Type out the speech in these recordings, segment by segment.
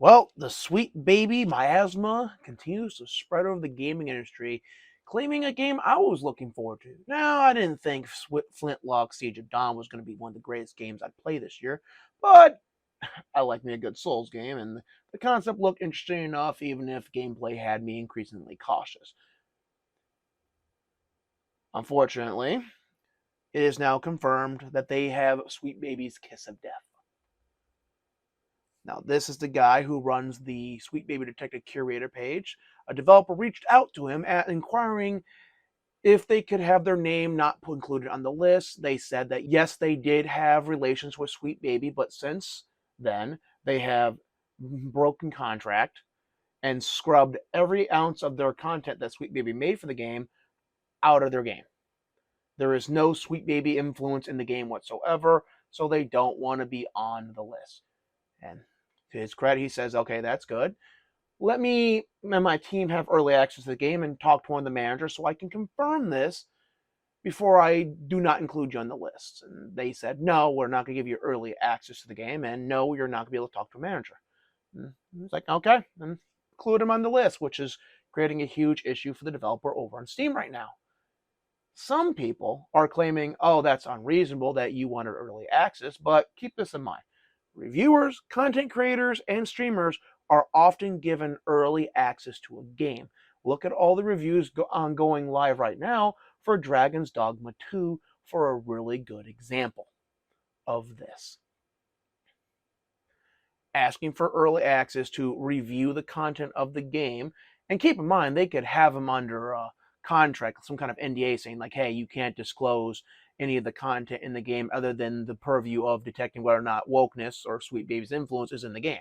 Well, the sweet baby miasma continues to spread over the gaming industry, claiming a game I was looking forward to. Now, I didn't think Flintlock Siege of Dawn was going to be one of the greatest games I'd play this year, but I like me a good Souls game, and the concept looked interesting enough, even if gameplay had me increasingly cautious. Unfortunately, it is now confirmed that they have Sweet Baby's Kiss of Death. Now, this is the guy who runs the Sweet Baby Detective Curator page. A developer reached out to him inquiring if they could have their name not included on the list. They said that yes, they did have relations with Sweet Baby, but since then, they have broken contract and scrubbed every ounce of their content that Sweet Baby made for the game out of their game. There is no Sweet Baby influence in the game whatsoever, so they don't want to be on the list. And to his credit, he says, okay, that's good. Let me and my team have early access to the game and talk to one of the managers so I can confirm this before I do not include you on the list. And they said, no, we're not going to give you early access to the game, and no, you're not going to be able to talk to a manager. And it's like, okay, then include him on the list, which is creating a huge issue for the developer over on Steam right now. Some people are claiming, oh, that's unreasonable that you wanted early access, but keep this in mind. Reviewers, content creators, and streamers are often given early access to a game. Look at all the reviews going live right now for Dragon's Dogma 2 for a really good example of this. Asking for early access to review the content of the game, and keep in mind, they could have them under a contract, some kind of NDA saying like, hey, you can't disclose any of the content in the game other than the purview of detecting whether or not wokeness or Sweet Baby's influence is in the game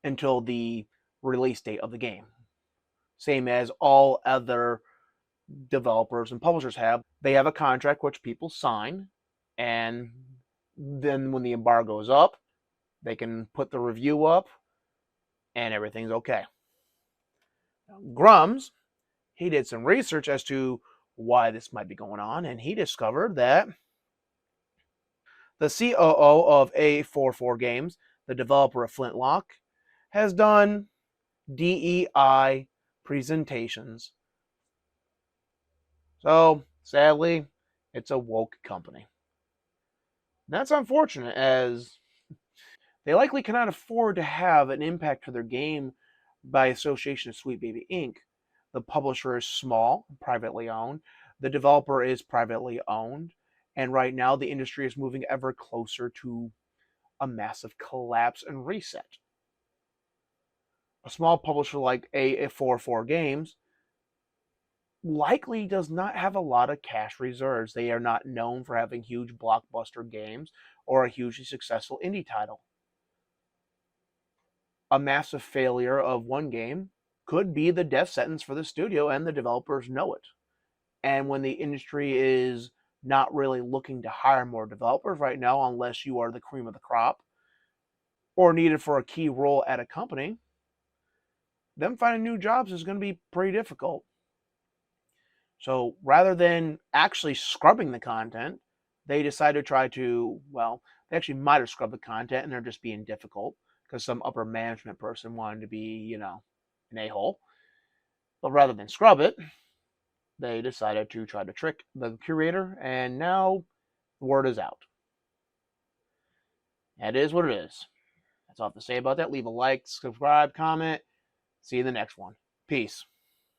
until the release date of the game. Same as all other developers and publishers have. They have a contract which people sign, and then when the embargo is up, they can put the review up, and everything's okay. Grummz, he did some research as to why this might be going on, and he discovered that the COO of A44 Games, the developer of Flintlock, has done DEI presentations. So, sadly, it's a woke company. That's unfortunate, as they likely cannot afford to have an impact to their game by association of Sweet Baby Inc. The publisher is small, privately owned. The developer is privately owned. And right now, the industry is moving ever closer to a massive collapse and reset. A small publisher like A44 Games likely does not have a lot of cash reserves. They are not known for having huge blockbuster games or a hugely successful indie title. A massive failure of one game could be the death sentence for the studio, and the developers know it. And when the industry is not really looking to hire more developers right now, unless you are the cream of the crop or needed for a key role at a company, them finding new jobs is going to be pretty difficult. So rather than actually scrubbing the content, they decided to try to, well, they actually might have scrubbed the content and they're just being difficult because some upper management person wanted to be, an a-hole. But rather than scrub it, they decided to try to trick the curator, and now the word is out. That is what it is. That's all I have to say about that. Leave a like, subscribe, comment. See you in the next one. Peace.